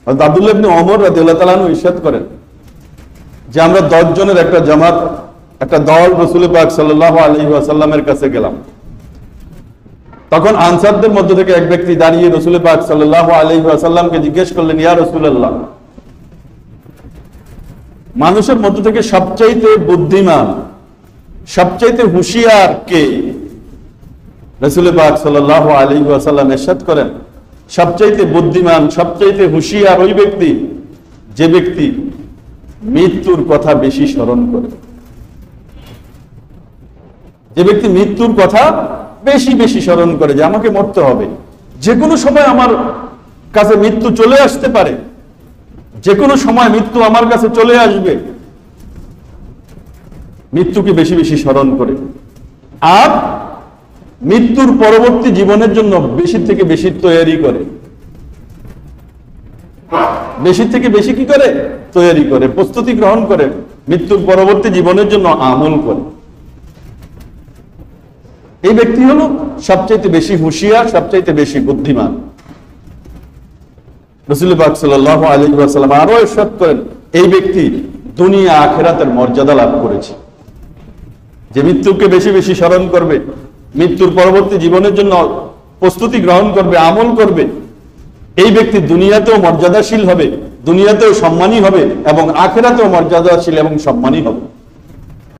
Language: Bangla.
হযরত আব্দুল্লাহ ইবনে ওমর রাদিয়াল্লাহু তাআলা আনহু ইরশাদ করেন যে আমরা 10 জনের একটা জামাত, একটা দল রাসূল পাক সাল্লাল্লাহু আলাইহি ওয়াসাল্লামের কাছে গেলাম। তখন আনসারদের মধ্য থেকে এক ব্যক্তি দাঁড়িয়ে রাসূল পাক সাল্লাল্লাহু আলাইহি ওয়াসাল্লামকে জিজ্ঞেস করলেন, ইয়া রাসূলুল্লাহ, মানুষের মধ্য থেকে সবচাইতে বুদ্ধিমান, সবচাইতে হুঁশিয়ার কে? রাসূল পাক সাল্লাল্লাহু আলাইহি ওয়াসাল্লাম ইরশাদ করেন, সবচাইতে বুদ্ধিমান, সবচাইতে হুঁশিয়ার ওই ব্যক্তি যে ব্যক্তি মৃত্যুর কথা বেশি স্মরণ করে। যে ব্যক্তি মৃত্যুর কথা বেশি বেশি স্মরণ করে, যে আমাকে মরতে হবে, যে কোনো সময় আমার কাছে মৃত্যু চলে আসতে পারে, যে কোনো সময় মৃত্যু আমার কাছে চলে আসবে, মৃত্যুকে বেশি বেশি স্মরণ করে। আর মৃত্যুর পরবর্তী জীবনের জন্য বেশি থেকে বেশি তৈরি করে, বেশি থেকে বেশি কি করে? তৈরি করে, প্রস্তুতি গ্রহণ করে, মৃত্যুর পরবর্তী জীবনের জন্য আমল করে। এই ব্যক্তি হলো সবচাইতে বেশি হুঁশিয়ার, সবচাইতে বেশি বুদ্ধিমান। রাসূল পাক সাল্লাল্লাহু আলাইহি ওয়াসাল্লাম আরো ইরশাদ করেন, এই ব্যক্তি দুনিয়া আখিরাতের মর্যাদা লাভ করেছে। যে মৃত্যুকে বেশি বেশি স্মরণ করবে, মৃত্যুর পরবর্তী জীবনের জন্য প্রস্তুতি গ্রহণ করবে, আমল করবে, এই ব্যক্তি দুনিয়াতেও মর্যাদাশীল হবে, দুনিয়াতেও সম্মানী হবে এবং আখিরাতেও মর্যাদাশীল এবং সম্মানী হবে।